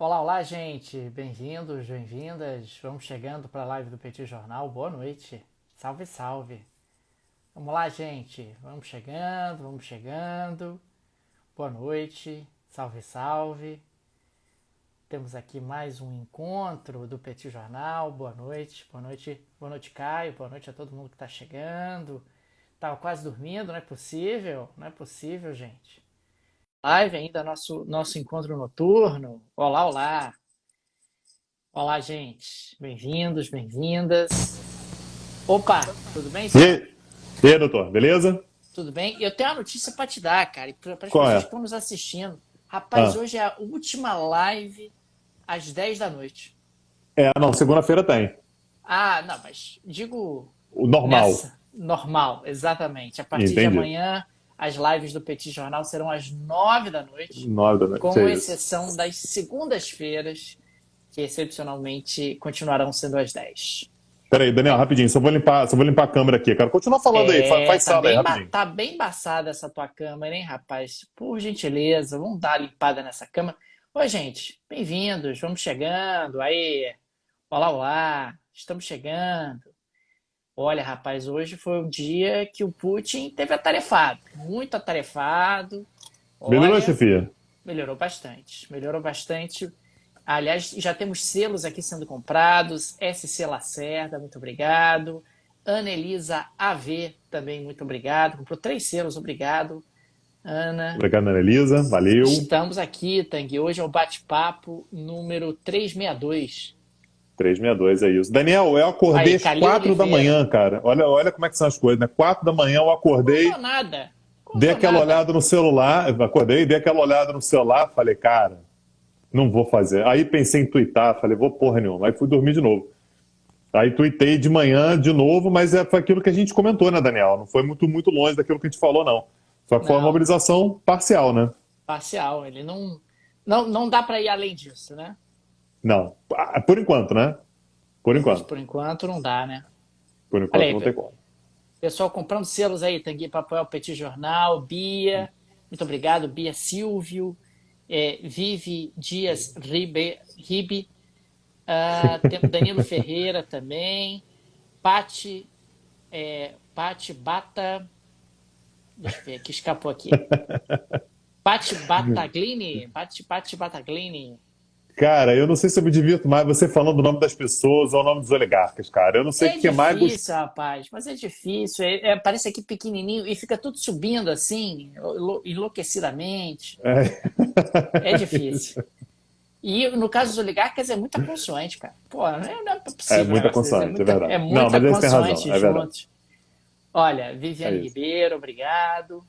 Olá, olá, gente. Bem-vindos, bem-vindas. Vamos chegando para a live do Petit Jornal. Boa noite. Salve, salve. Vamos lá, gente. Vamos chegando, vamos chegando. Boa noite. Salve, salve. Temos aqui mais um encontro do Petit Jornal. Boa noite. Boa noite, Caio. Boa noite a todo mundo que está chegando. Tava quase dormindo, não é possível? Não é possível, gente. Live ainda, nosso encontro noturno. Olá, olá. Olá, gente. Bem-vindos, bem-vindas. Opa, tudo bem, E senhor? aí, e aí, doutor, beleza? Tudo bem? Eu tenho uma notícia para te dar, cara, e para as Qual pessoas que é? estão nos assistindo. Rapaz, Ah, hoje é a última live às 10 da noite. não, segunda-feira tem. Ah, não, mas digo O normal. nessa, normal, exatamente. A partir de Entendi. amanhã, as lives do Petit Jornal serão às 9 da noite, 9 da noite, com é isso. exceção das segundas-feiras, que excepcionalmente continuarão sendo às 10. Peraí, Daniel, rapidinho, só vou limpar a câmera aqui, cara. Continua falando aí, faz Tá sala aí, bem, rapidinho. tá bem embaçada essa tua câmera, hein, rapaz? Por gentileza, vamos dar uma limpada nessa câmera. Oi, gente, bem-vindos, vamos chegando. Aí, olá, olá, estamos chegando. Olha, rapaz, hoje foi um dia que o Putin teve atarefado, muito atarefado. Melhorou, Olha, chefia? melhorou bastante, melhorou bastante. Aliás, já temos selos aqui sendo comprados. SC Lacerda, muito obrigado. Anelisa AV, também muito obrigado. Comprou 3 selos, obrigado, Ana. Obrigado, Ana Elisa, valeu. Estamos aqui, Tangue. Hoje é o bate-papo número 362. 362 é isso. Daniel, eu acordei Aí, às Calil 4 da Oliveira. manhã, cara. Olha como é que são as coisas, né? 4 da manhã eu Contou acordei, nada. dei Contou aquela nada. olhada no celular, acordei, dei aquela olhada no celular, falei, cara, não vou fazer. Aí pensei em tuitar, falei, vou porra nenhuma. Aí fui dormir de novo. Aí tuitei de manhã de novo, mas foi aquilo que a gente comentou, né, Daniel? Não foi muito longe daquilo que a gente falou, não. Só que foi uma Não, mobilização parcial, né? parcial. Ele não dá para ir além disso, né? Não. Por enquanto, né? Por enquanto. Por enquanto não dá, né? Por Olha enquanto aí, não tem como. pessoal comprando selos aí, Tanguy para apoiar o Petit Jornal, Bia, muito obrigado, Bia Silvio, Vivi Dias Ribe, Danilo Ferreira também, Pati, Pati Bata, deixa eu ver aqui, escapou aqui, Pati Bataglini. Cara, eu não sei se eu me divirto mais você falando o nome das pessoas ou o nome dos oligarcas, cara. Eu não sei o É que é mais gostoso. difícil, rapaz, mas é difícil. Parece aqui pequenininho e fica tudo subindo assim, enlouquecidamente. É difícil. E no caso dos oligarcas é muita consoante, cara. Pô, não é É possível um muita negócio desse. consoante, é É verdade. Não, muita mas aí você tem razão, consoante é verdade. juntos. Olha, É Viviane isso. Ribeiro, obrigado.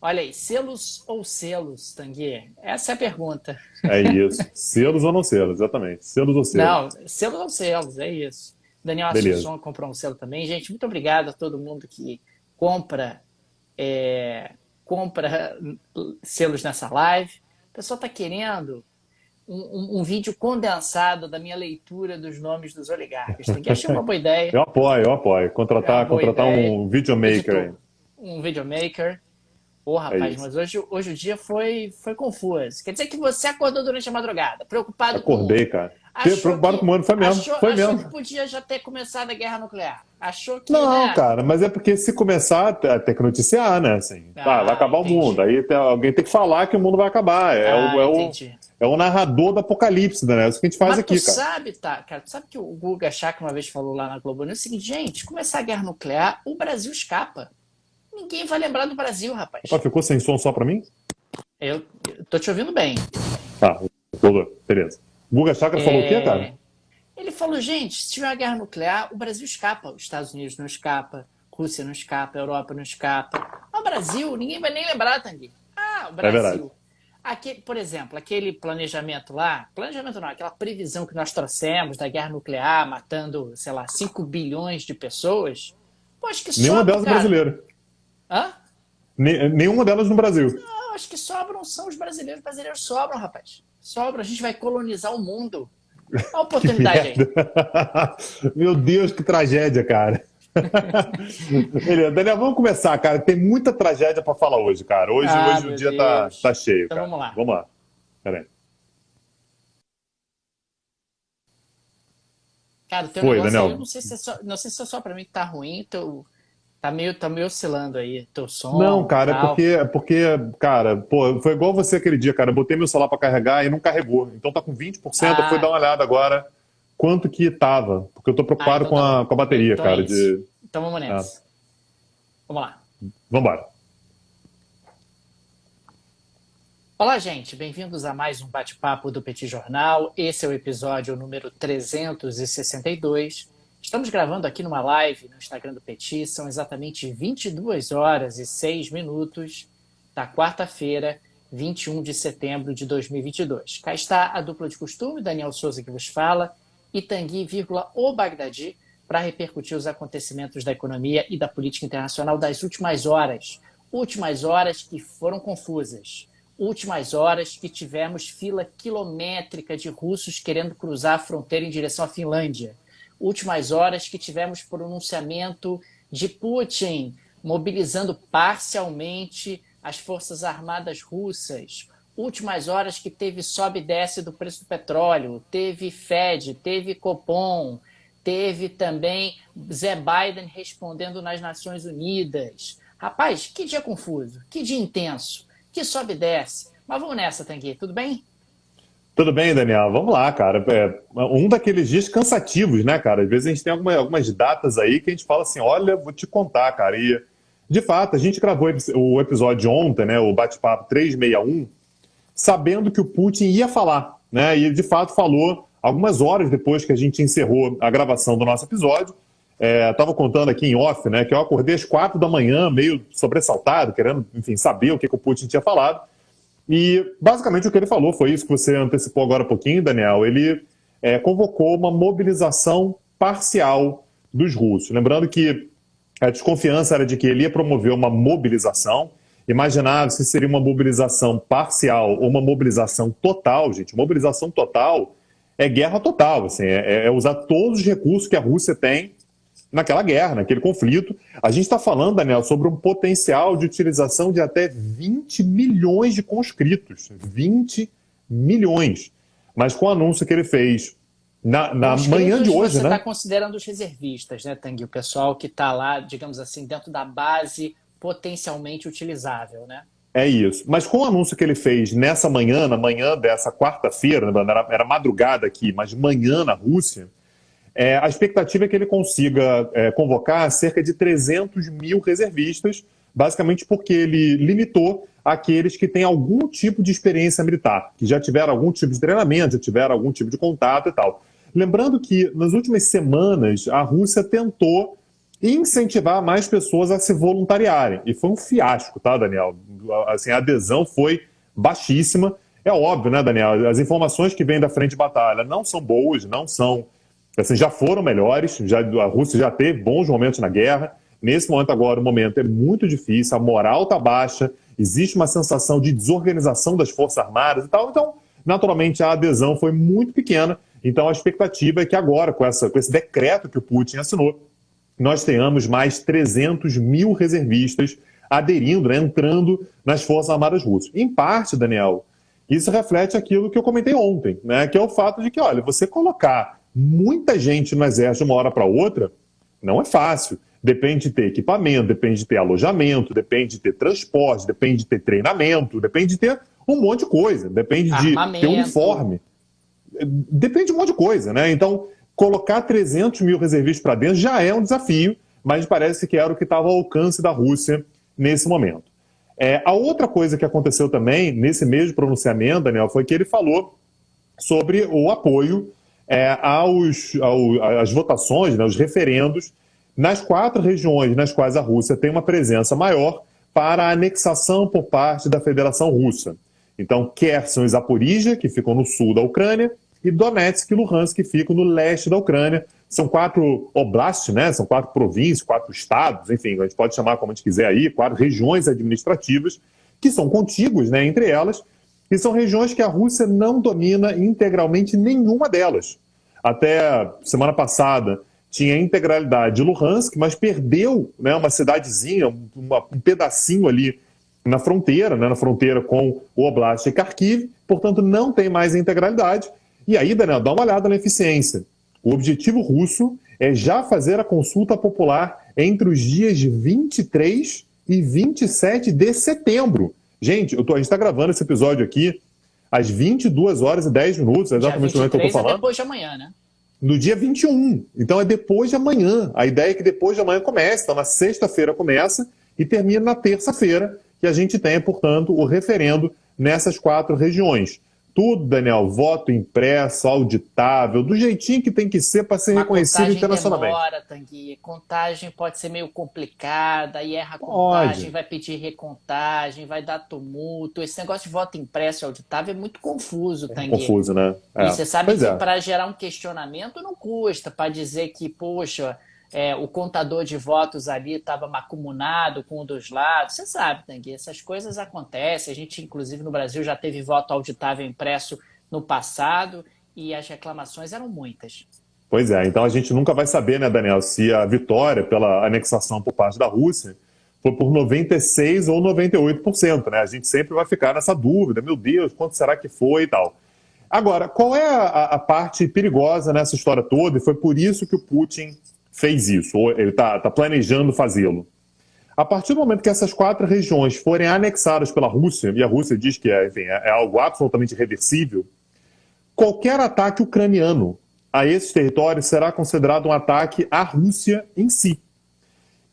Olha aí, selos ou selos, Tanguy? Essa é a pergunta. É isso. Selos ou não selos, exatamente. Selos ou selos. Não, selos ou selos, é isso. Daniel Beleza. Assunção comprou um selo também. Gente, muito obrigado a todo mundo que compra, é, compra selos nessa live. O pessoal está querendo um vídeo condensado da minha leitura dos nomes dos oligarcas. Achei uma boa ideia. Eu apoio, eu apoio. É uma boa Contratar ideia. um videomaker aí. Editor, um videomaker. Ô, É rapaz, isso. mas hoje o dia foi confuso. Quer dizer que você acordou durante a madrugada, preocupado com o Acordei, mundo. cara. Achou Preocupado com o que, mundo, foi mesmo. Foi achou que mesmo. podia já ter começado a guerra nuclear. Achou que, Não, né? cara, mas é porque se começar, tem que noticiar, né? Assim, vai Ah, acabar o mundo. entendi. Aí alguém tem que falar que o mundo vai acabar. Ah, entendi. É o narrador do apocalipse, né? É isso que a gente faz Mas tu aqui, cara. sabe, tá, cara, tu sabe que o Guga Chakra uma vez falou lá na Globo News o seguinte, gente, se começar a guerra nuclear, o Brasil escapa. Ninguém vai lembrar do Brasil, Opa, rapaz. ficou sem som só pra mim? Eu tô te ouvindo bem. Tá, beleza. Guga Chakra falou o quê, cara? Ele falou, gente, se tiver uma guerra nuclear, o Brasil escapa. Os Estados Unidos não escapa, Rússia não escapa, a Europa não escapa. O Brasil, ninguém vai nem lembrar, Tanguy. Ah, o É verdade. Brasil. Por exemplo, aquele planejamento lá, planejamento não, aquela previsão que nós trouxemos da guerra nuclear, matando, sei lá, 5 bilhões de pessoas, pô, acho que Nenhuma sobram, delas cara. brasileira. Hã? Nenhuma delas no Brasil. Não, acho que sobram são os brasileiros. Os brasileiros sobram, rapaz. Sobram, a gente vai colonizar o mundo. Olha a Que oportunidade aí. merda. Meu Deus, que tragédia, cara. Beleza, Daniel, vamos começar, cara. Tem muita tragédia pra falar hoje, cara. Ah, Hoje o meu dia tá Deus. cheio, Então cara. vamos lá. Vamos lá. Peraí. Cara, o teu Foi, negócio aí, eu Daniel. não sei se não sei se é só pra mim que tá ruim, tá meio oscilando aí, teu Não, som e cara, tal. cara, pô, foi igual você aquele dia, cara. Eu botei meu celular pra carregar e não carregou. Então tá com 20%. Eu fui dar Ah, uma olhada agora quanto que tava. Porque eu tô preocupado então tá bom. com a bateria, Então é cara. isso. Então vamos Ah, nessa. Vamos lá. vambora. Olá, gente. Bem-vindos a mais um bate-papo do Petit Jornal. Esse é o episódio número 362. Estamos gravando aqui numa live no Instagram do Petit. São exatamente 22 horas e 6 minutos da quarta-feira, 21 de setembro de 2022. Cá está a dupla de costume, Daniel Souza que vos fala, e Tanguy, o Bagdadi, para repercutir os acontecimentos da economia e da política internacional das últimas horas. Últimas horas que foram confusas. Últimas horas que tivemos fila quilométrica de russos querendo cruzar a fronteira em direção à Finlândia. Últimas horas que tivemos pronunciamento de Putin mobilizando parcialmente as forças armadas russas. Últimas horas que teve sobe e desce do preço do petróleo, teve Fed, teve Copom, teve também Zé Biden respondendo nas Nações Unidas. Rapaz, que dia confuso, que dia intenso, que sobe e desce. Mas vamos nessa, Tanguy, tudo bem? Tudo bem, Daniel? Vamos lá, cara. Um daqueles dias cansativos, né, cara? Às vezes a gente tem algumas datas aí que a gente fala assim: olha, vou te contar, cara. E, de fato, a gente gravou o episódio ontem, né, o Bate-Papo 361, sabendo que o Putin ia falar, né? E, de fato, falou algumas horas depois que a gente encerrou a gravação do nosso episódio. Estava contando aqui em off, né, que eu acordei às 4 da manhã, meio sobressaltado, querendo, enfim, saber o que o Putin tinha falado. E basicamente o que ele falou foi isso que você antecipou agora há pouquinho, Daniel. Ele convocou uma mobilização parcial dos russos. Lembrando que a desconfiança era de que ele ia promover uma mobilização. Imaginava se seria uma mobilização parcial ou uma mobilização total, gente. Mobilização total é guerra total, assim, é usar todos os recursos que a Rússia tem naquela guerra, naquele conflito. A gente está falando, Daniel, sobre um potencial de utilização de até 20 milhões de conscritos. 20 milhões. Mas com o anúncio que ele fez na manhã de Conscritos, hoje, você está né? considerando os reservistas, né, Tanguy? O pessoal que está lá, digamos assim, dentro da base potencialmente utilizável, né? É isso. Mas com o anúncio que ele fez nessa manhã, na manhã dessa quarta-feira, né, era madrugada aqui, mas manhã na Rússia, a expectativa é que ele consiga convocar cerca de 300 mil reservistas, basicamente porque ele limitou aqueles que têm algum tipo de experiência militar, que já tiveram algum tipo de treinamento, já tiveram algum tipo de contato e tal. Lembrando que nas últimas semanas a Rússia tentou incentivar mais pessoas a se voluntariarem. E foi um fiasco, tá, Daniel? Assim, a adesão foi baixíssima. É óbvio, né, Daniel? As informações que vêm da frente de batalha não são boas, não são. Assim, já foram melhores, a Rússia já teve bons momentos na guerra. Nesse momento agora, o momento é muito difícil, a moral está baixa, existe uma sensação de desorganização das Forças Armadas e tal. Então, naturalmente, a adesão foi muito pequena. Então, a expectativa é que agora, com esse decreto que o Putin assinou, nós tenhamos mais 300 mil reservistas aderindo, né, entrando nas Forças Armadas Russas. Em parte, Daniel, isso reflete aquilo que eu comentei ontem, né, que é o fato de que, olha, você colocar muita gente no exército de uma hora para outra não é fácil. Depende de ter equipamento, depende de ter alojamento, depende de ter transporte, depende de ter treinamento, depende de ter um monte de coisa, depende de ter Armamento. uniforme, depende de um monte de coisa, né? Então, colocar 300 mil reservistas para dentro já é um desafio, mas parece que era o que estava ao alcance da Rússia nesse momento. A outra coisa que aconteceu também, nesse mesmo pronunciamento, Daniel, foi que ele falou sobre o apoio às votações, né, os referendos, nas 4 regiões nas quais a Rússia tem uma presença maior para a anexação por parte da Federação Russa. Então, Kherson e Zaporizhia, que ficam no sul da Ucrânia, e Donetsk e Luhansk, que ficam no leste da Ucrânia. São 4 oblasts, né? São 4 províncias, 4 estados, enfim, a gente pode chamar como a gente quiser aí, 4 regiões administrativas, que são contíguas, né, entre elas, e são regiões que a Rússia não domina integralmente nenhuma delas. Até semana passada tinha a integralidade de Luhansk, mas perdeu, né, uma cidadezinha, um pedacinho ali na fronteira, né, na fronteira com o Oblast de Kharkiv, portanto não tem mais a integralidade. E aí, Daniel, dá uma olhada na eficiência. O objetivo russo é já fazer a consulta popular entre os dias 23 e 27 de setembro. Gente, a gente está gravando esse episódio aqui às 22 horas e 10 minutos, é exatamente o momento que eu estou falando. É depois de amanhã, né? No dia 21. Então é depois de amanhã. A ideia é que depois de amanhã comece. Então na sexta-feira começa e termina na terça-feira, que a gente tenha, portanto, o referendo nessas 4 regiões. Tudo, Daniel, voto impresso, auditável, do jeitinho que tem que ser para ser reconhecido internacionalmente. Demora, Tanguy. Contagem pode ser meio complicada, aí erra a contagem, vai pedir recontagem, vai dar tumulto. Esse negócio de voto impresso e auditável é muito confuso, Tanguy. Confuso, né? E você sabe que para gerar um questionamento não custa, para dizer que, poxa, o contador de votos ali estava macumunado com um dos lados. Você sabe, Tanguy, essas coisas acontecem. A gente, inclusive, no Brasil já teve voto auditável impresso no passado e as reclamações eram muitas. Pois é, então a gente nunca vai saber, né, Daniel, se a vitória pela anexação por parte da Rússia foi por 96% ou 98%, né? A gente sempre vai ficar nessa dúvida, meu Deus, quanto será que foi e tal. Agora, qual é a parte perigosa nessa história toda? E foi por isso que o Putin fez isso, ou ele está planejando fazê-lo. A partir do momento que essas 4 regiões forem anexadas pela Rússia, e a Rússia diz que é algo absolutamente irreversível, qualquer ataque ucraniano a esses territórios será considerado um ataque à Rússia em si.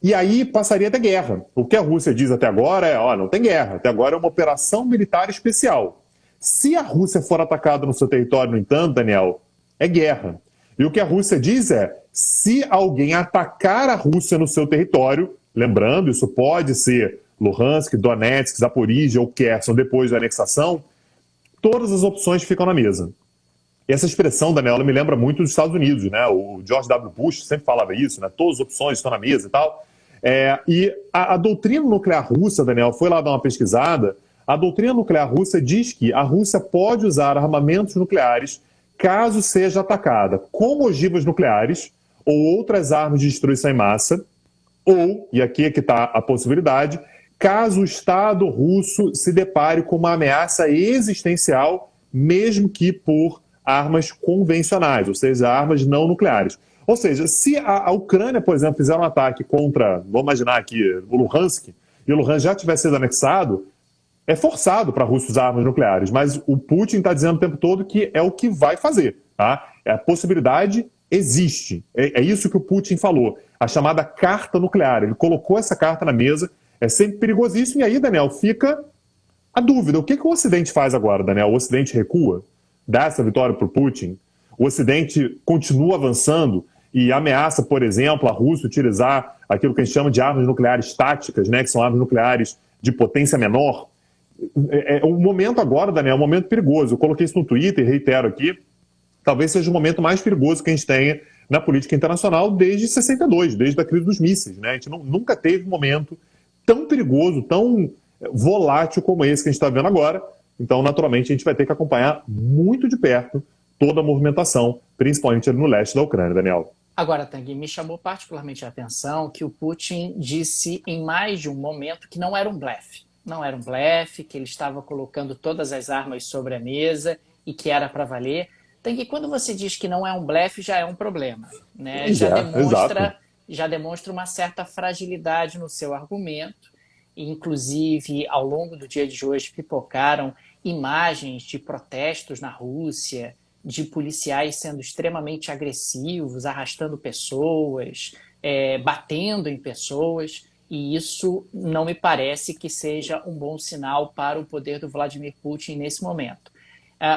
E aí passaria da guerra. O que a Rússia diz até agora é, não tem guerra, até agora é uma operação militar especial. Se a Rússia for atacada no seu território, no entanto, Daniel, é guerra. E o que a Rússia diz é, se alguém atacar a Rússia no seu território, lembrando, isso pode ser Luhansk, Donetsk, Zaporizhia ou Kherson depois da anexação, todas as opções ficam na mesa. E essa expressão, Daniel, ela me lembra muito dos Estados Unidos, né? O George W. Bush sempre falava isso, né? Todas as opções estão na mesa e tal. E a doutrina nuclear russa, Daniel, foi lá dar uma pesquisada, a doutrina nuclear russa diz que a Rússia pode usar armamentos nucleares caso seja atacada com ogivas nucleares ou outras armas de destruição em massa, ou, e aqui é que está a possibilidade, caso o Estado russo se depare com uma ameaça existencial, mesmo que por armas convencionais, ou seja, armas não nucleares. Ou seja, se a Ucrânia, por exemplo, fizer um ataque contra, vamos imaginar aqui, o Luhansk, e o Luhansk já tivesse sido anexado, é forçado para a Rússia usar armas nucleares, mas o Putin está dizendo o tempo todo que é o que vai fazer. Tá? A possibilidade existe. É isso que o Putin falou, a chamada carta nuclear. Ele colocou essa carta na mesa, é sempre perigosíssimo. E aí, Daniel, fica a dúvida. O que o Ocidente faz agora, Daniel? O Ocidente recua? Dá essa vitória para o Putin? O Ocidente continua avançando e ameaça, por exemplo, a Rússia utilizar aquilo que a gente chama de armas nucleares táticas, né, que são armas nucleares de potência menor? O momento agora, Daniel, é um momento perigoso. Eu coloquei isso no Twitter e reitero aqui. Talvez seja o momento mais perigoso que a gente tenha na política internacional desde 62, desde a crise dos mísseis. Né? A gente nunca teve um momento tão perigoso, tão volátil como esse que a gente está vendo agora. Então, naturalmente, a gente vai ter que acompanhar muito de perto toda a movimentação, principalmente ali no leste da Ucrânia, Daniel. Agora, Tanguy, me chamou particularmente a atenção que o Putin disse em mais de um momento que não era um blefe. Não era um blefe, que ele estava colocando todas as armas sobre a mesa e que era para valer. Tanguy, quando você diz que não é um blefe, já é um problema. Né? Já demonstra uma certa fragilidade no seu argumento. E, inclusive, ao longo do dia de hoje, pipocaram imagens de protestos na Rússia, de policiais sendo extremamente agressivos, arrastando pessoas, batendo em pessoas. E isso não me parece que seja um bom sinal para o poder do Vladimir Putin nesse momento.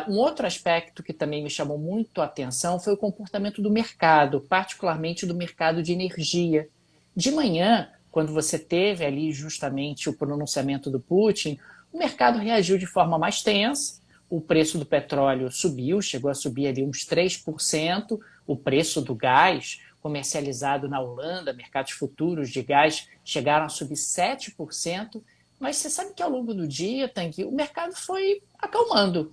Um outro aspecto que também me chamou muito a atenção foi o comportamento do mercado, particularmente do mercado de energia. De manhã, quando você teve ali justamente o pronunciamento do Putin, o mercado reagiu de forma mais tensa, o preço do petróleo subiu, chegou a subir ali uns 3%, o preço do gás comercializado na Holanda, mercados futuros de gás, chegaram a subir 7%, mas você sabe que ao longo do dia, Tanguy, o mercado foi acalmando,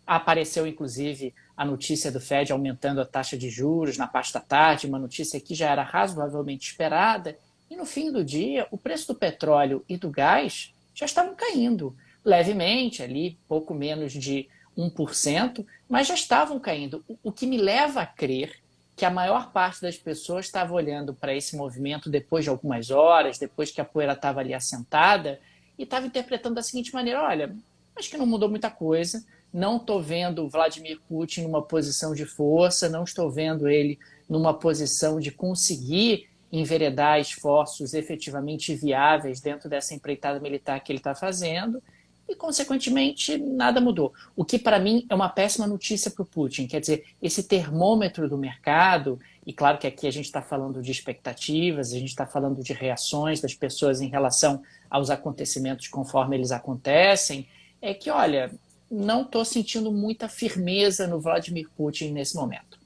apareceu inclusive a notícia do Fed aumentando a taxa de juros na parte da tarde, uma notícia que já era razoavelmente esperada, e no fim do dia o preço do petróleo e do gás já estavam caindo levemente, ali pouco menos de 1%, mas já estavam caindo. O que me leva a crer que a maior parte das pessoas estava olhando para esse movimento depois de algumas horas, depois que a poeira estava ali assentada, e estava interpretando da seguinte maneira: olha, acho que não mudou muita coisa, não estou vendo o Vladimir Putin numa posição de força, não estou vendo ele numa posição de conseguir enveredar esforços efetivamente viáveis dentro dessa empreitada militar que ele está fazendo, e, consequentemente, nada mudou. O que, para mim, é uma péssima notícia para o Putin. Quer dizer, esse termômetro do mercado, e claro que aqui a gente está falando de expectativas, a gente está falando de reações das pessoas em relação aos acontecimentos conforme eles acontecem, é que, olha, não estou sentindo muita firmeza no Vladimir Putin nesse momento.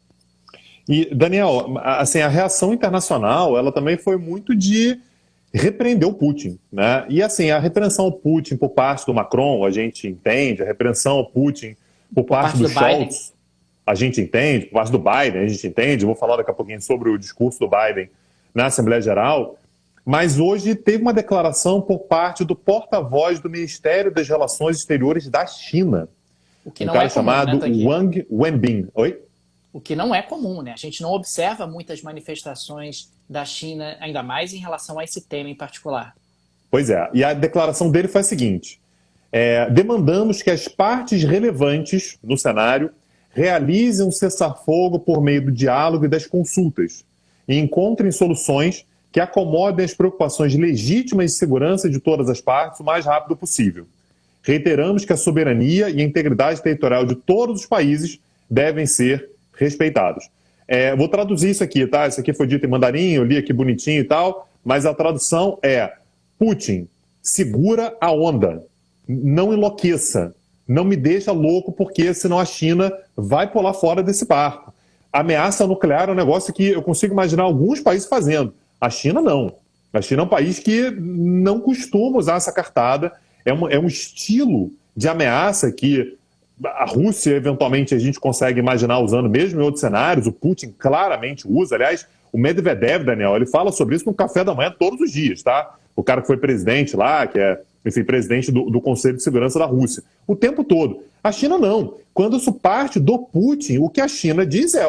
E, Daniel, assim, a reação internacional, ela também foi muito de repreender o Putin, né? E assim, a repreensão ao Putin por parte do Macron, a gente entende, a repreensão ao Putin por parte do Scholz, a gente entende, por parte do Biden, a gente entende, vou falar daqui a pouquinho sobre o discurso do Biden na Assembleia Geral, mas hoje teve uma declaração por parte do porta-voz do Ministério das Relações Exteriores da China, o que um não cara é comum, chamado né, Wang Wenbin. Oi? O que não é comum, né? A gente não observa muitas manifestações da China, ainda mais em relação a esse tema em particular. Pois é, e a declaração dele foi a seguinte: demandamos que as partes relevantes no cenário realizem um cessar-fogo por meio do diálogo e das consultas e encontrem soluções que acomodem as preocupações legítimas de segurança de todas as partes o mais rápido possível. Reiteramos que a soberania e a integridade territorial de todos os países devem ser respeitados. Vou traduzir isso aqui, tá? Isso aqui foi dito em mandarim, eu li aqui bonitinho e tal, mas a tradução é: Putin, segura a onda, não enlouqueça, não me deixa louco, porque senão a China vai pular fora desse barco. Ameaça nuclear é um negócio que eu consigo imaginar alguns países fazendo. A China não. A China é um país que não costuma usar essa cartada, é um estilo de ameaça que a Rússia, eventualmente, a gente consegue imaginar usando mesmo em outros cenários. O Putin claramente usa. Aliás, o Medvedev, Daniel, ele fala sobre isso no café da manhã todos os dias, tá? O cara que foi presidente lá, que é, enfim, presidente do Conselho de Segurança da Rússia. O tempo todo. A China não. Quando isso parte do Putin, o que a China diz é: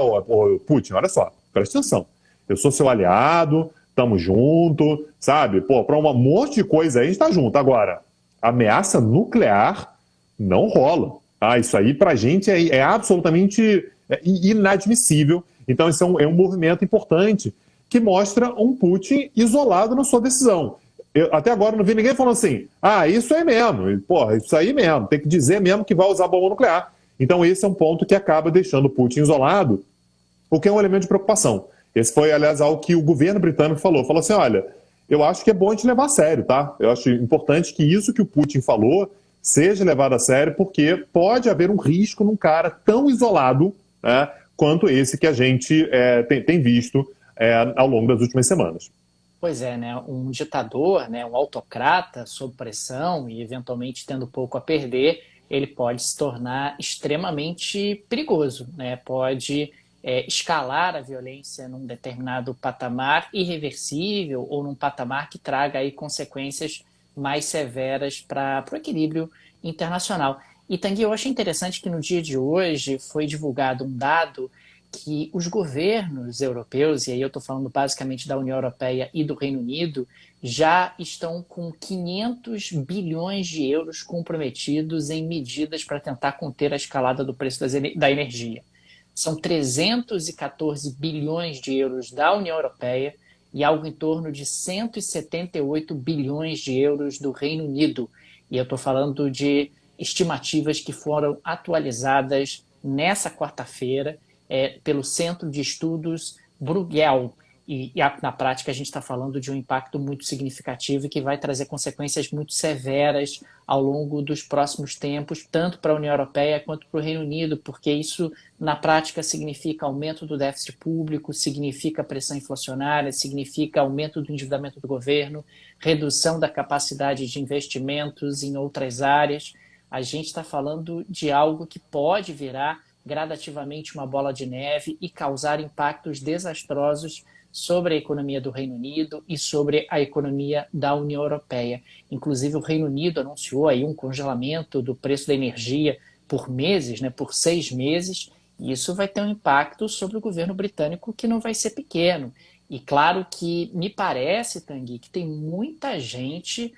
Putin, olha só, presta atenção. Eu sou seu aliado, estamos junto, sabe? Para um monte de coisa aí a gente está junto. Agora, ameaça nuclear não rola. Isso aí, para a gente, é absolutamente inadmissível. Então, esse é um movimento importante que mostra um Putin isolado na sua decisão. Até agora não vi ninguém falando assim: isso aí mesmo, porra, isso aí mesmo, tem que dizer mesmo que vai usar bomba nuclear. Então, esse é um ponto que acaba deixando o Putin isolado, o que é um elemento de preocupação. Esse foi, aliás, algo que o governo britânico falou. Falou assim: olha, eu acho que é bom a gente levar a sério, tá? Eu acho importante que isso que o Putin falou seja levado a sério, porque pode haver um risco num cara tão isolado, né, quanto esse que a gente tem visto ao longo das últimas semanas. Pois é, né? Um ditador, né, um autocrata sob pressão e eventualmente tendo pouco a perder, ele pode se tornar extremamente perigoso, né? Pode escalar a violência num determinado patamar irreversível ou num patamar que traga aí consequências mais severas para o equilíbrio internacional. E, Tanguy, eu achei interessante que no dia de hoje foi divulgado um dado que os governos europeus, e aí eu estou falando basicamente da União Europeia e do Reino Unido, já estão com 500 bilhões de euros comprometidos em medidas para tentar conter a escalada do preço da energia. São 314 bilhões de euros da União Europeia e algo em torno de 178 bilhões de euros do Reino Unido. E eu estou falando de estimativas que foram atualizadas nessa quarta-feira pelo Centro de Estudos Bruegel. E na prática a gente está falando de um impacto muito significativo e que vai trazer consequências muito severas ao longo dos próximos tempos, tanto para a União Europeia quanto para o Reino Unido, porque isso na prática significa aumento do déficit público, significa pressão inflacionária, significa aumento do endividamento do governo, redução da capacidade de investimentos em outras áreas. A gente está falando de algo que pode virar gradativamente uma bola de neve e causar impactos desastrosos sobre a economia do Reino Unido e sobre a economia da União Europeia. Inclusive, o Reino Unido anunciou aí um congelamento do preço da energia por meses, né, por 6 meses, e isso vai ter um impacto sobre o governo britânico que não vai ser pequeno. E claro que me parece, Tanguy, que tem muita gente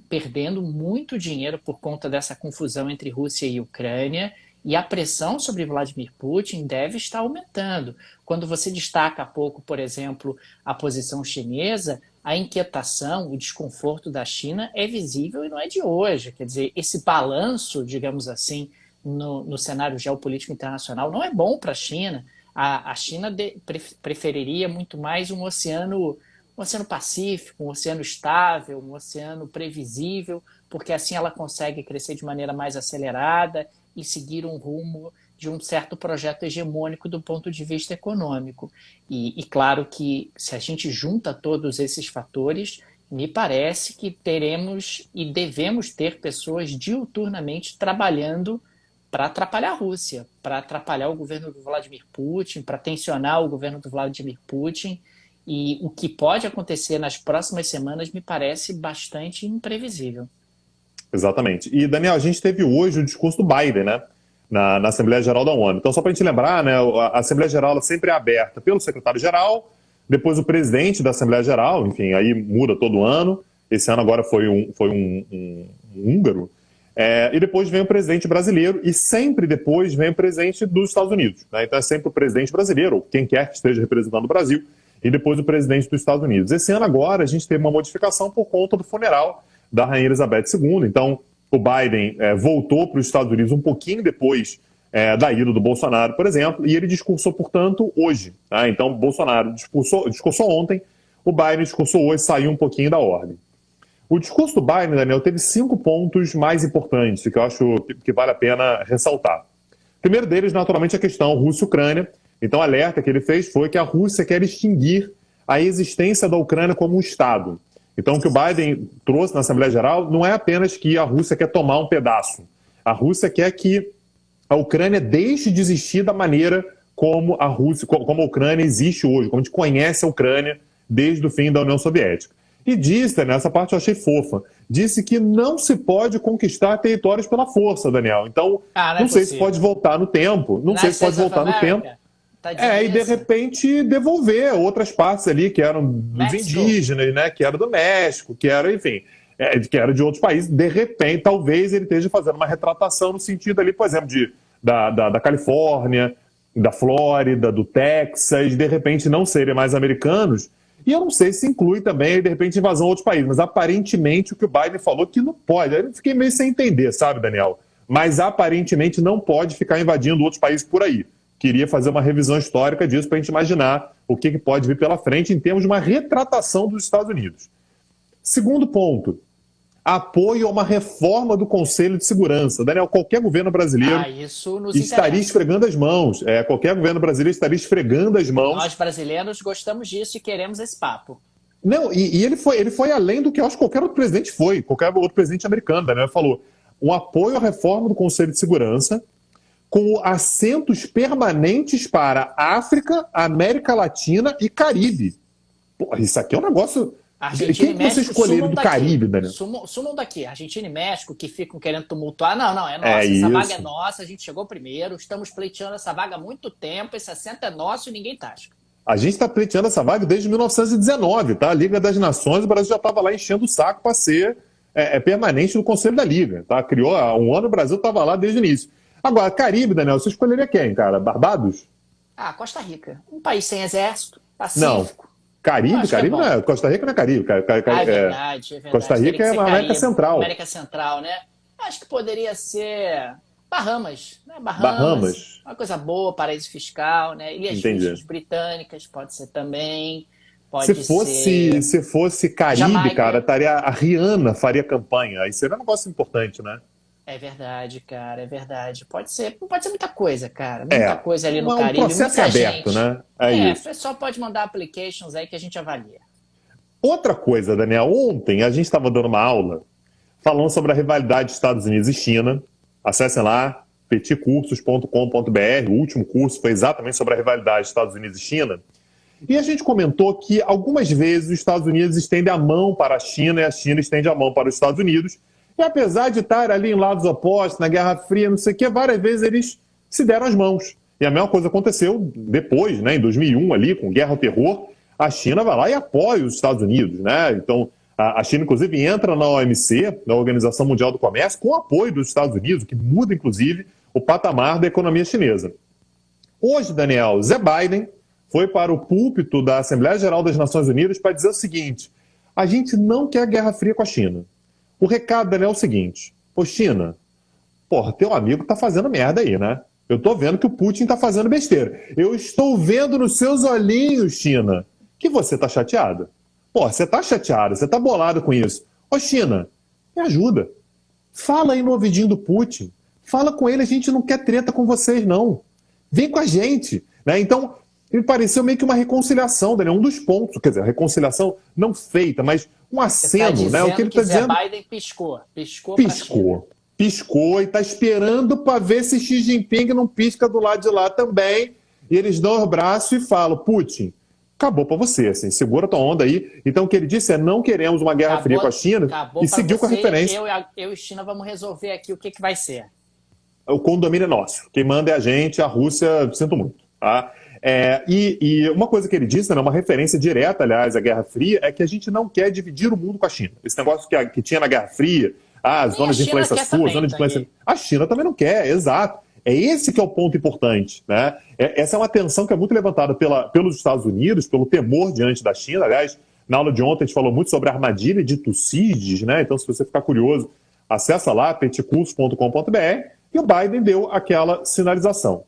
perdendo muito dinheiro por conta dessa confusão entre Rússia e Ucrânia, e a pressão sobre Vladimir Putin deve estar aumentando. Quando você destaca há pouco, por exemplo, a posição chinesa, a inquietação, o desconforto da China é visível e não é de hoje. Quer dizer, esse balanço, digamos assim, no cenário geopolítico internacional não é bom para a China. A China preferiria muito mais um oceano Pacífico, um oceano estável, um oceano previsível, porque assim ela consegue crescer de maneira mais acelerada e seguir um rumo de um certo projeto hegemônico do ponto de vista econômico. E claro que se a gente junta todos esses fatores, me parece que teremos e devemos ter pessoas diuturnamente trabalhando para atrapalhar a Rússia, para atrapalhar o governo do Vladimir Putin, para tensionar o governo do Vladimir Putin. E o que pode acontecer nas próximas semanas me parece bastante imprevisível. Exatamente. E, Daniel, a gente teve hoje o discurso do Biden, né? Na Assembleia Geral da ONU. Então, só para a gente lembrar, né, a Assembleia Geral sempre é aberta pelo secretário-geral, depois o presidente da Assembleia Geral, enfim, aí muda todo ano. Esse ano agora foi um húngaro. E depois vem o presidente brasileiro e sempre depois vem o presidente dos Estados Unidos. Né? Então é sempre o presidente brasileiro, ou quem quer que esteja representando o Brasil, e depois o presidente dos Estados Unidos. Esse ano agora a gente teve uma modificação por conta do funeral da Rainha Elizabeth II. Então o Biden voltou para os Estados Unidos um pouquinho depois da ida do Bolsonaro, por exemplo, e ele discursou, portanto, hoje. Tá? Então o Bolsonaro discursou ontem, o Biden discursou hoje, saiu um pouquinho da ordem. O discurso do Biden, Daniel, teve 5 pontos mais importantes que eu acho que vale a pena ressaltar. O primeiro deles, naturalmente, é a questão Rússia-Ucrânia. Então, o alerta que ele fez foi que a Rússia quer extinguir a existência da Ucrânia como um Estado. Então, o que o Biden trouxe na Assembleia Geral não é apenas que a Rússia quer tomar um pedaço. A Rússia quer que a Ucrânia deixe de existir da maneira como a Ucrânia existe hoje, como a gente conhece a Ucrânia desde o fim da União Soviética. E disse, nessa parte eu achei fofa, disse que não se pode conquistar territórios pela força, Daniel. Então, não sei se pode voltar no tempo. Não sei se pode voltar no tempo. E de repente devolver outras partes ali que eram dos indígenas, né? Que era do México, que era, enfim, que era de outros países. De repente, talvez ele esteja fazendo uma retratação no sentido ali, por exemplo, da Califórnia, da Flórida, do Texas, de repente não serem mais americanos. E eu não sei se inclui também, de repente, invasão a outros países, mas aparentemente o que o Biden falou que não pode. Eu fiquei meio sem entender, sabe, Daniel? Mas aparentemente não pode ficar invadindo outros países por aí. Queria fazer uma revisão histórica disso para a gente imaginar o que pode vir pela frente em termos de uma retratação dos Estados Unidos. Segundo ponto, apoio a uma reforma do Conselho de Segurança. Daniel, qualquer governo brasileiro estaria esfregando as mãos. Qualquer governo brasileiro estaria esfregando as mãos. Nós brasileiros gostamos disso e queremos esse papo. Não, e ele foi além do que eu acho que qualquer outro presidente foi, qualquer outro presidente americano. Daniel falou um apoio à reforma do Conselho de Segurança com assentos permanentes para África, América Latina e Caribe. Porra, isso aqui é um negócio... Argentina Quem você escolheram do Caribe, Daniel? Sumam daqui. Argentina e México, que ficam querendo tumultuar. Não, é nossa. Essa vaga é nossa, a gente chegou primeiro, estamos pleiteando essa vaga há muito tempo, esse assento é nosso e ninguém tasca. A gente está pleiteando essa vaga desde 1919, tá? A Liga das Nações, o Brasil já estava lá enchendo o saco para ser permanente no Conselho da Liga, tá? Criou há um ano, o Brasil estava lá desde o início. Agora, Caribe, Daniel, você escolheria quem, cara? Barbados? Costa Rica. Um país sem exército, pacífico. Não. Caribe não é. Costa Rica não é Caribe. É verdade. Costa Rica é uma América Central. América Central, né? Acho que poderia ser Bahamas, né? Bahamas. Uma coisa boa, paraíso fiscal, né? Ilhas Virgens Britânicas, pode ser também. Se fosse Caribe, Jamaica, cara, a Rihanna faria campanha. Aí seria um negócio importante, né? É verdade, cara, é verdade. Pode ser muita coisa, cara. Muita coisa ali no Caribe. Um processo aberto, né? O pessoal pode mandar applications aí que a gente avalia. Outra coisa, Daniel, ontem a gente estava dando uma aula falando sobre a rivalidade Estados Unidos e China. Acessem lá, petcursos.com.br. O último curso foi exatamente sobre a rivalidade Estados Unidos e China. E a gente comentou que algumas vezes os Estados Unidos estendem a mão para a China e a China estende a mão para os Estados Unidos. E apesar de estar ali em lados opostos, na Guerra Fria, não sei o quê, várias vezes eles se deram as mãos. E a mesma coisa aconteceu depois, né, em 2001, ali, com Guerra ao Terror, a China vai lá e apoia os Estados Unidos, né? Então, a China, inclusive, entra na OMC, na Organização Mundial do Comércio, com o apoio dos Estados Unidos, o que muda, inclusive, o patamar da economia chinesa. Hoje, Daniel, Zé Biden foi para o púlpito da Assembleia Geral das Nações Unidas para dizer o seguinte: a gente não quer guerra fria com a China. O recado, Daniel, é o seguinte: ô China, porra, teu amigo tá fazendo merda aí, né? Eu tô vendo que o Putin tá fazendo besteira. Eu estou vendo nos seus olhinhos, China, que você tá chateada. Pô, você tá chateada, você tá bolado com isso. Ô China, me ajuda. Fala aí no ouvidinho do Putin. Fala com ele, a gente não quer treta com vocês, não. Vem com a gente. Né? Então, me pareceu meio que uma reconciliação, Daniel, um dos pontos, quer dizer, a reconciliação não feita, mas um aceno, né? O que ele está dizendo. Zé Biden piscou piscou e está esperando para ver se Xi Jinping não pisca do lado de lá também. E eles dão o braço e falam: Putin, acabou para você, assim, segura tua onda aí. Então o que ele disse é: não queremos uma guerra fria com a China, e seguiu com a referência. Eu e China vamos resolver aqui o que vai ser. O condomínio é nosso. Quem manda é a gente, a Rússia, sinto muito. Tá? E uma coisa que ele disse, né, uma referência direta, aliás, à Guerra Fria, é que a gente não quer dividir o mundo com a China. Esse negócio que tinha na Guerra Fria, as zonas de influência sul, zonas de influência... A China também não quer, exato. É esse que é o ponto importante. Né? Essa é uma tensão que é muito levantada pelos Estados Unidos, pelo temor diante da China. Aliás, na aula de ontem a gente falou muito sobre a armadilha de Tucídides, né? Então, se você ficar curioso, acessa lá, peticurso.com.br, e o Biden deu aquela sinalização.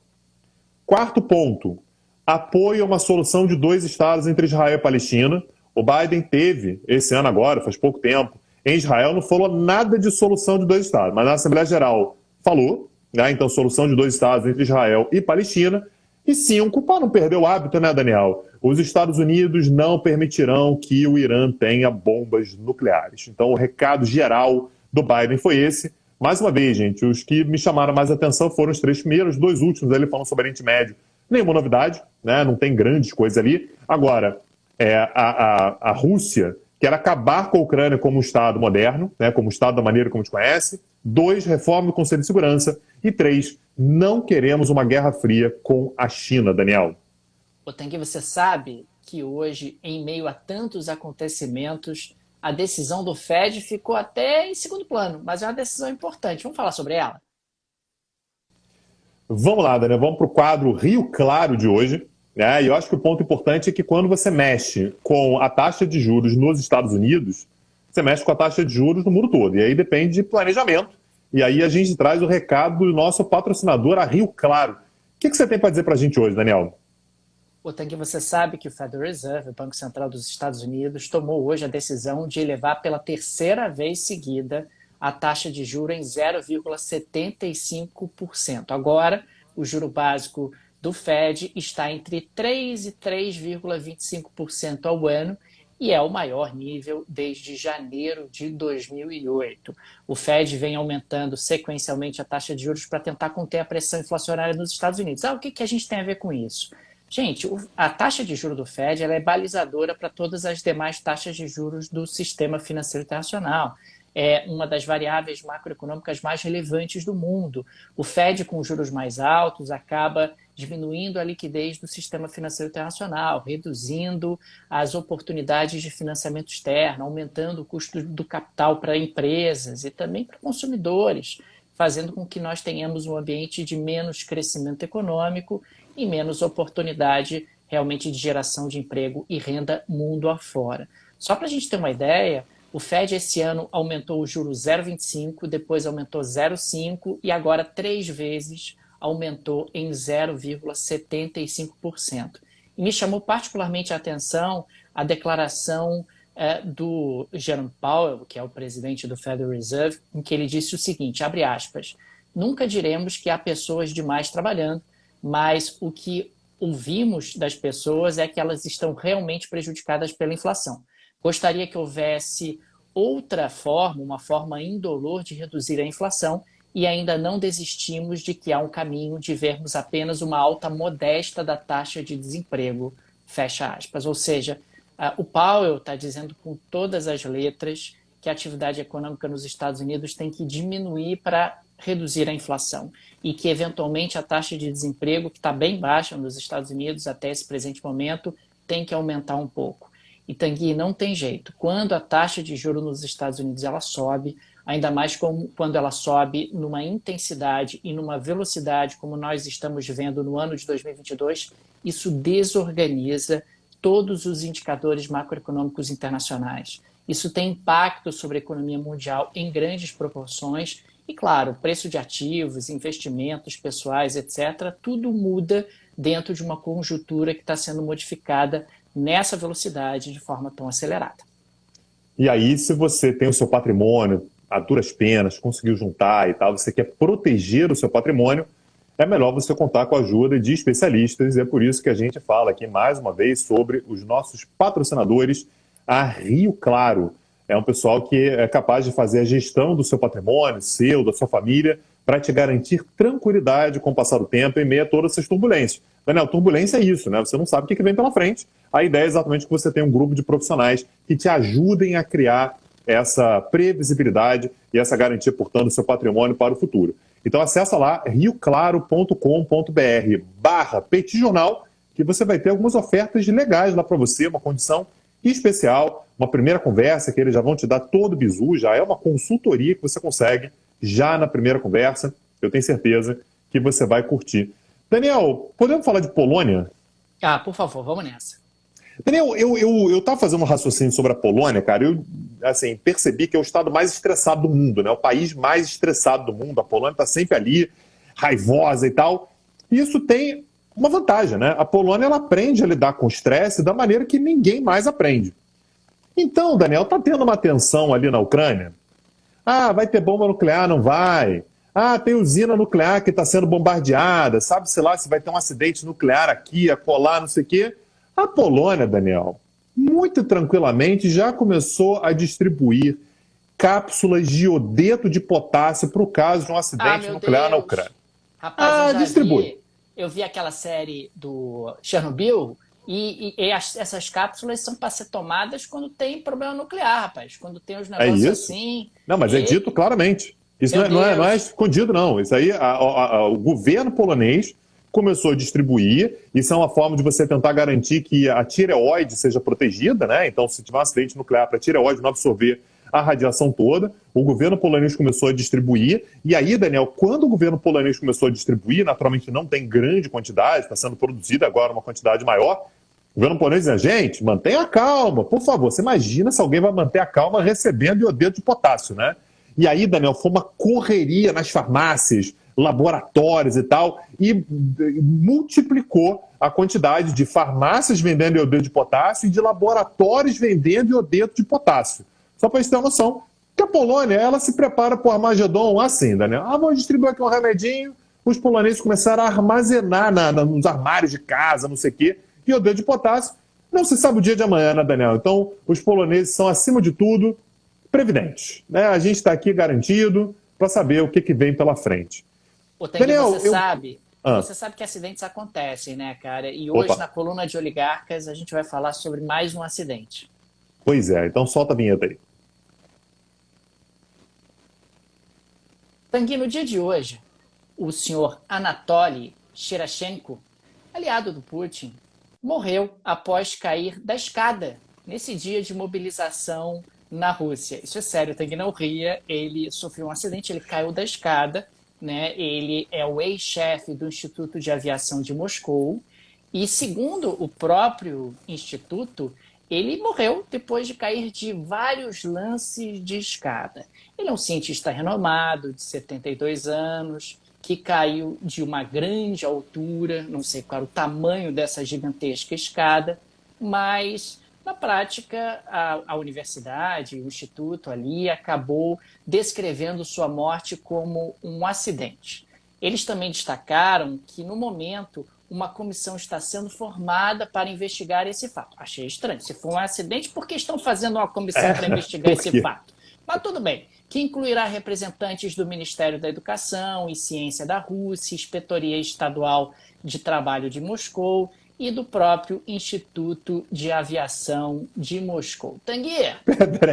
Quarto ponto, apoio a uma solução de 2 estados entre Israel e Palestina. O Biden teve, esse ano agora, faz pouco tempo, em Israel, não falou nada de solução de 2 estados, mas na Assembleia Geral falou, né? Então solução de 2 estados entre Israel e Palestina. E 5, para não perder o hábito, né, Daniel? Os Estados Unidos não permitirão que o Irã tenha bombas nucleares. Então o recado geral do Biden foi esse. Mais uma vez, gente, os que me chamaram mais atenção foram os 3 primeiros, 2 últimos, ele falando sobre Oriente Médio. Nenhuma novidade, né? Não tem grandes coisas ali. Agora, a Rússia quer acabar com a Ucrânia como um Estado moderno, né? Como um Estado da maneira como a gente conhece. 2, reforma do Conselho de Segurança. E 3, não queremos uma guerra fria com a China, Daniel. Otangue, você sabe que hoje, em meio a tantos acontecimentos, a decisão do Fed ficou até em segundo plano, mas é uma decisão importante. Vamos falar sobre ela? Vamos lá, Daniel, vamos para o quadro Rio Claro de hoje. Né? E eu acho que o ponto importante é que quando você mexe com a taxa de juros nos Estados Unidos, você mexe com a taxa de juros no mundo todo. E aí depende de planejamento. E aí a gente traz o recado do nosso patrocinador, a Rio Claro. O que você tem para dizer para a gente hoje, Daniel? Otangue, você sabe que o Federal Reserve, o Banco Central dos Estados Unidos, tomou hoje a decisão de elevar pela 3ª vez seguida a taxa de juros em 0,75%. Agora, o juro básico do Fed está entre 3% e 3,25% ao ano e é o maior nível desde janeiro de 2008. O Fed vem aumentando sequencialmente a taxa de juros para tentar conter a pressão inflacionária nos Estados Unidos. O que a gente tem a ver com isso? Gente, a taxa de juros do Fed ela é balizadora para todas as demais taxas de juros do sistema financeiro internacional. É uma das variáveis macroeconômicas mais relevantes do mundo. O Fed, com juros mais altos, acaba diminuindo a liquidez do sistema financeiro internacional, reduzindo as oportunidades de financiamento externo, aumentando o custo do capital para empresas e também para consumidores, fazendo com que nós tenhamos um ambiente de menos crescimento econômico e menos oportunidade realmente de geração de emprego e renda mundo afora. Só para a gente ter uma ideia, o Fed esse ano aumentou o juro 0,25, depois aumentou 0,5 e agora 3 vezes aumentou em 0,75%. E me chamou particularmente a atenção a declaração do Jerome Powell, que é o presidente do Federal Reserve, em que ele disse o seguinte, abre aspas, nunca diremos que há pessoas demais trabalhando, mas o que ouvimos das pessoas é que elas estão realmente prejudicadas pela inflação. Gostaria que houvesse outra forma, uma forma indolor de reduzir a inflação e ainda não desistimos de que há um caminho de vermos apenas uma alta modesta da taxa de desemprego, fecha aspas. Ou seja, o Powell está dizendo com todas as letras que a atividade econômica nos Estados Unidos tem que diminuir para reduzir a inflação e que, eventualmente, a taxa de desemprego, que está bem baixa nos Estados Unidos até esse presente momento, tem que aumentar um pouco. E, Tanguy, não tem jeito. Quando a taxa de juros nos Estados Unidos ela sobe, ainda mais quando ela sobe numa intensidade e numa velocidade como nós estamos vendo no ano de 2022, isso desorganiza todos os indicadores macroeconômicos internacionais. Isso tem impacto sobre a economia mundial em grandes proporções e, claro, preço de ativos, investimentos pessoais, etc., tudo muda dentro de uma conjuntura que está sendo modificada nessa velocidade de forma tão acelerada. E aí, se você tem o seu patrimônio a duras penas, conseguiu juntar e tal, você quer proteger o seu patrimônio, é melhor você contar com a ajuda de especialistas. E é por isso que a gente fala aqui mais uma vez sobre os nossos patrocinadores, a Rio Claro. É um pessoal que é capaz de fazer a gestão do seu patrimônio, seu, da sua família, para te garantir tranquilidade com o passar do tempo em meio a todas essas turbulências. Daniel, turbulência é isso, né? Você não sabe o que vem pela frente. A ideia é exatamente que você tenha um grupo de profissionais que te ajudem a criar essa previsibilidade e essa garantia, portanto, do seu patrimônio para o futuro. Então acessa lá rioclaro.com.br/petijornal, que você vai ter algumas ofertas legais lá para você, uma condição especial, uma primeira conversa que eles já vão te dar todo o bizu, já é uma consultoria que você consegue já na primeira conversa. Eu tenho certeza que você vai curtir. Daniel, podemos falar de Polônia? Ah, por favor, vamos nessa. Daniel, eu estava fazendo um raciocínio sobre a Polônia, cara. Eu assim, percebi que é o estado mais estressado do mundo, né? O país mais estressado do mundo. A Polônia está sempre ali, raivosa e tal. E isso tem uma vantagem, né? A Polônia ela aprende a lidar com o estresse da maneira que ninguém mais aprende. Então, Daniel, está tendo uma tensão ali na Ucrânia? Ah, vai ter bomba nuclear? Não vai. Ah, tem usina nuclear que está sendo bombardeada. Sabe-se lá se vai ter um acidente nuclear aqui, colar, não sei o quê. A Polônia, Daniel, muito tranquilamente já começou a distribuir cápsulas de iodeto de potássio para o caso de um acidente nuclear na Ucrânia. Rapaz, distribui. Eu vi aquela série do Chernobyl e essas cápsulas são para ser tomadas quando tem problema nuclear, rapaz. Quando tem os negócios assim... Não, mas é dito claramente. Isso não é escondido, não. Isso aí, o governo polonês começou a distribuir. Isso é uma forma de você tentar garantir que a tireoide seja protegida, né? Então, se tiver um acidente nuclear para a tireoide não absorver a radiação toda, o governo polonês começou a distribuir. E aí, Daniel, quando o governo polonês começou a distribuir, naturalmente não tem grande quantidade, está sendo produzida agora uma quantidade maior, o governo polonês diz, gente, mantenha a calma, por favor. Você imagina se alguém vai manter a calma recebendo iodeto de potássio, né? E aí, Daniel, foi uma correria nas farmácias, laboratórios e tal, e multiplicou a quantidade de farmácias vendendo iodeto de potássio e de laboratórios vendendo iodeto de potássio. Só para você ter uma noção, que a Polônia, ela se prepara para o Armagedon assim, Daniel. Vamos distribuir aqui um remedinho, os poloneses começaram a armazenar nos armários de casa, não sei o quê, iodeto de potássio. Não se sabe o dia de amanhã, né, Daniel? Então, os poloneses são, acima de tudo, previdentes, né? A gente está aqui garantido para saber o que vem pela frente. Daniel, você sabe que acidentes acontecem, né, cara? E hoje, na coluna de oligarcas, a gente vai falar sobre mais um acidente. Pois é, então solta a vinheta aí. Tanguy, no dia de hoje, o senhor Anatoly Sherashenko, aliado do Putin, morreu após cair da escada nesse dia de mobilização na Rússia. Isso é sério, Tanguy, não ria. Ele sofreu um acidente, ele caiu da escada, né? Ele é o ex-chefe do Instituto de Aviação de Moscou e, segundo o próprio instituto, ele morreu depois de cair de vários lances de escada. Ele é um cientista renomado, de 72 anos, que caiu de uma grande altura, não sei qual era o tamanho dessa gigantesca escada, mas, na prática, a universidade, o instituto ali, acabou descrevendo sua morte como um acidente. Eles também destacaram que, no momento, uma comissão está sendo formada para investigar esse fato. Achei estranho. Se for um acidente, por que estão fazendo uma comissão para investigar esse fato? Mas tudo bem. Que incluirá representantes do Ministério da Educação e Ciência da Rússia, Inspetoria Estadual de Trabalho de Moscou e do próprio Instituto de Aviação de Moscou. Tanguy,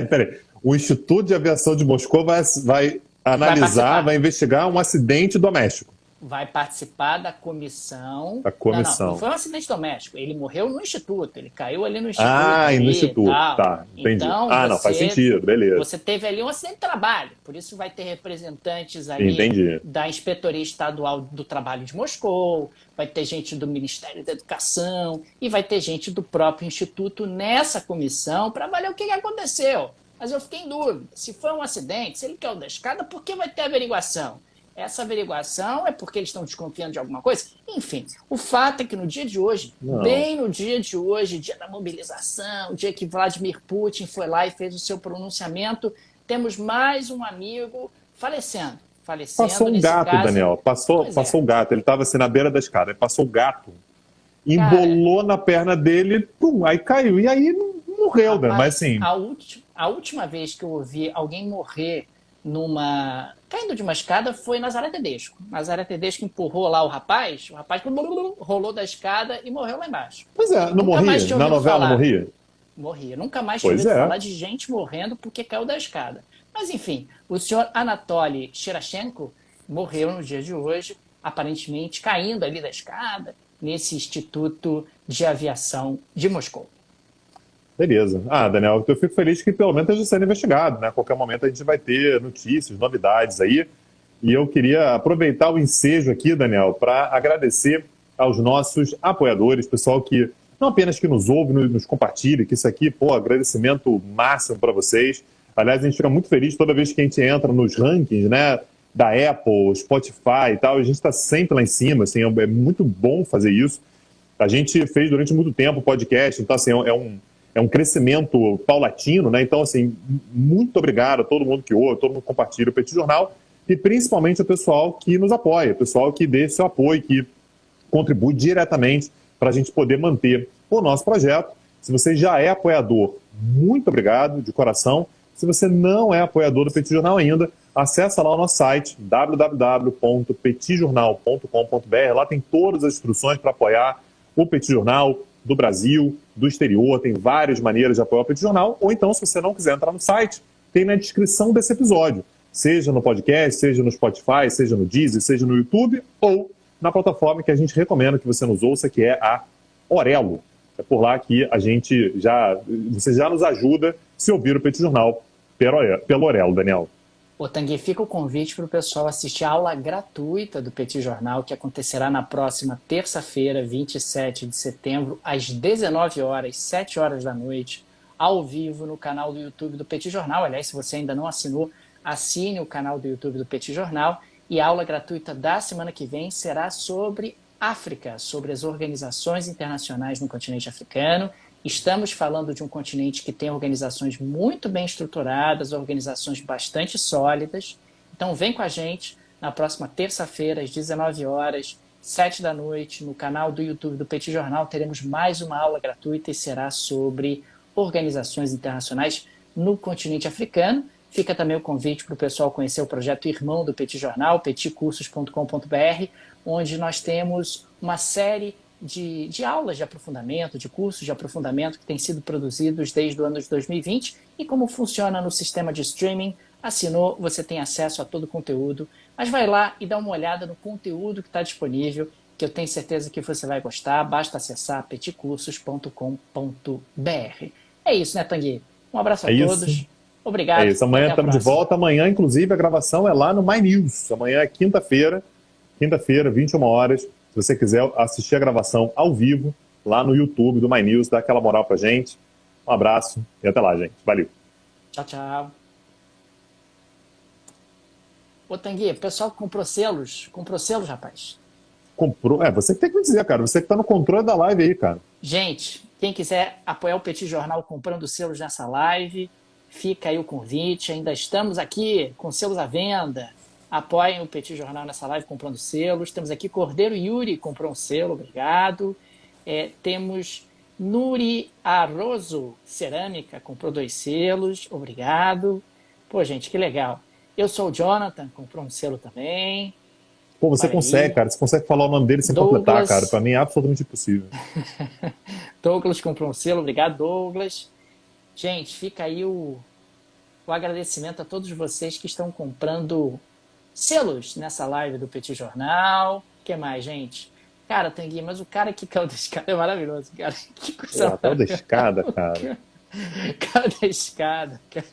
Peraí. O Instituto de Aviação de Moscou vai vai analisar, participar. vai investigar um acidente doméstico. Vai participar da comissão. A Não comissão. foi um acidente doméstico. Ele morreu no instituto, ele caiu ali no instituto. Ah, e no ali, Instituto. tal. Tá, entendi. Então, Não, faz sentido, beleza. Você teve ali um acidente de trabalho, por isso vai ter representantes ali Entendi. da Inspetoria Estadual do Trabalho de Moscou, vai ter gente do Ministério da Educação e vai ter gente do próprio Instituto nessa comissão para avaliar o que aconteceu. Mas eu fiquei em dúvida, se foi um acidente, se ele caiu da escada, por que vai ter averiguação? Essa averiguação é porque eles estão desconfiando de alguma coisa? Enfim, o fato é que no dia de hoje, bem no dia de hoje, dia da mobilização, dia que Vladimir Putin foi lá e fez o seu pronunciamento, temos mais um amigo falecendo. Passou um gato, caso, Daniel. Passou o gato. Ele estava assim na beira da escada. Aí passou o gato, embolou na perna dele, pum, aí caiu. E aí morreu, né? Mas assim. A última vez que eu ouvi alguém morrer caindo de uma escada foi Nazaré Tedesco. Nazaré Tedesco empurrou lá o rapaz rolou da escada e morreu lá embaixo. Pois é, não Nunca mais morria? tinha Na ouvido novela falar. não morria? Morria. Nunca mais tinha ouvido falar de gente morrendo porque caiu da escada. Mas enfim, o senhor Anatoly Sherashenko morreu no dia de hoje, aparentemente caindo ali da escada, nesse Instituto de Aviação de Moscou. Beleza. Daniel, eu fico feliz que pelo menos esteja sendo investigado, né? A qualquer momento a gente vai ter notícias, novidades aí. E eu queria aproveitar o ensejo aqui, Daniel, para agradecer aos nossos apoiadores, pessoal que não apenas que nos ouve, nos compartilha, que isso aqui, agradecimento máximo para vocês. Aliás, a gente fica muito feliz toda vez que a gente entra nos rankings, né? Da Apple, Spotify e tal, a gente está sempre lá em cima, assim, é muito bom fazer isso. A gente fez durante muito tempo podcast, então assim, é um crescimento paulatino, né? Então, assim, muito obrigado a todo mundo que ouve, todo mundo que compartilha o Petit Jornal e principalmente o pessoal que nos apoia, o pessoal que dê seu apoio, que contribui diretamente para a gente poder manter o nosso projeto. Se você já é apoiador, muito obrigado, de coração. Se você não é apoiador do Petit Jornal ainda, acessa lá o nosso site, www.petitjornal.com.br. Lá tem todas as instruções para apoiar o Petit Jornal do Brasil, do exterior. Tem várias maneiras de apoiar o Petit Jornal. Ou então, se você não quiser entrar no site, tem na descrição desse episódio. Seja no podcast, seja no Spotify, seja no Deezer, seja no YouTube ou na plataforma que a gente recomenda que você nos ouça, que é a Orelo. É por lá que você já nos ajuda se ouvir o Petit Jornal pelo Orelo, Daniel. Tanguy, fica o convite para o pessoal assistir a aula gratuita do Petit Jornal, que acontecerá na próxima terça-feira, 27 de setembro, às 19 horas, 7 horas da noite, ao vivo no canal do YouTube do Petit Jornal. Aliás, se você ainda não assinou, assine o canal do YouTube do Petit Jornal. E a aula gratuita da semana que vem será sobre África, sobre as organizações internacionais no continente africano. Estamos falando de um continente que tem organizações muito bem estruturadas, organizações bastante sólidas. Então vem com a gente na próxima terça-feira, às 19 horas, 7 da noite, no canal do YouTube do Petit Jornal. Teremos mais uma aula gratuita e será sobre organizações internacionais no continente africano. Fica também o convite para o pessoal conhecer o projeto irmão do Petit Jornal, petitcursos.com.br, onde nós temos uma série de aulas de aprofundamento, de cursos de aprofundamento que têm sido produzidos desde o ano de 2020 e como funciona no sistema de streaming. Assinou, você tem acesso a todo o conteúdo, mas vai lá e dá uma olhada no conteúdo que está disponível, que eu tenho certeza que você vai gostar. Basta acessar petitcursos.com.br. É isso, né, Tanguy? Um abraço a todos. Isso. Obrigado. É isso. Amanhã estamos de volta. Amanhã, inclusive, a gravação é lá no My News. Amanhã é quinta-feira, 21 horas. Se você quiser assistir a gravação ao vivo, lá no YouTube do My News, dá aquela moral pra gente. Um abraço e até lá, gente. Valeu. Tchau, tchau. Tanguy, o pessoal comprou selos, rapaz. Comprou? Você que tem que me dizer, cara. Você que tá no controle da live aí, cara. Gente, quem quiser apoiar o Petit Jornal comprando selos nessa live, fica aí o convite. Ainda estamos aqui com selos à venda. Apoiem o Petit Jornal nessa live comprando selos. Temos aqui Cordeiro Yuri, comprou um selo, obrigado. Temos Nuri Arrozo Cerâmica, comprou 2 selos, obrigado. Pô, gente, que legal. Eu sou o Jonathan, comprou um selo também. Pô, você Olha consegue, aí. cara. Você consegue falar o nome dele sem completar, cara. Douglas. Pra mim é absolutamente impossível. Douglas comprou um selo. Obrigado, Douglas. Gente, fica aí o agradecimento a todos vocês que estão comprando selos nessa live do Petit Jornal. O que mais, gente? Cara, Tanguy, mas o cara que caiu da escada é maravilhoso, cara. Que coisa Porra, caiu da maravilhosa. escada, cara. Cara da escada, cara.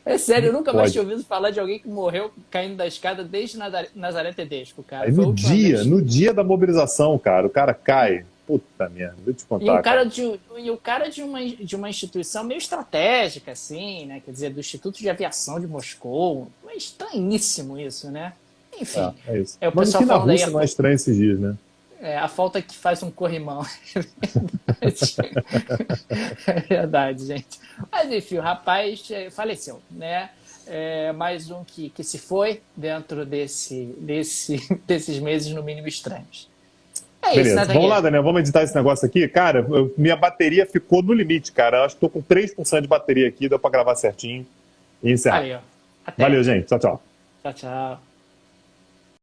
É sério, eu nunca mais Pode. tinha ouvido falar de alguém que morreu caindo da escada desde Nazaré Tedesco, cara. Aí Foi a última vez. no dia da mobilização, cara, o cara cai. Puta merda, deixa eu te E o contar, cara cara. de uma instituição meio estratégica, assim, né? Quer dizer, do Instituto de Aviação de Moscou. É estranhíssimo isso, né? Enfim, É isso. é o Mas o pessoal que na falando aí Rússia não é estranho esses dias, né? a falta que faz um corrimão. É verdade. É verdade, gente. Mas enfim, o rapaz faleceu, né? Mais um que se foi dentro desses meses, no mínimo, estranhos. É isso, né, Beleza. Vamos lá, Tanguy? Daniel. Vamos editar esse negócio aqui. Cara, minha bateria ficou no limite, cara. Eu acho que tô com 3% de bateria aqui, deu pra gravar certinho e encerrar. Valeu. Até. Valeu, gente. Tchau, tchau. Tchau, tchau.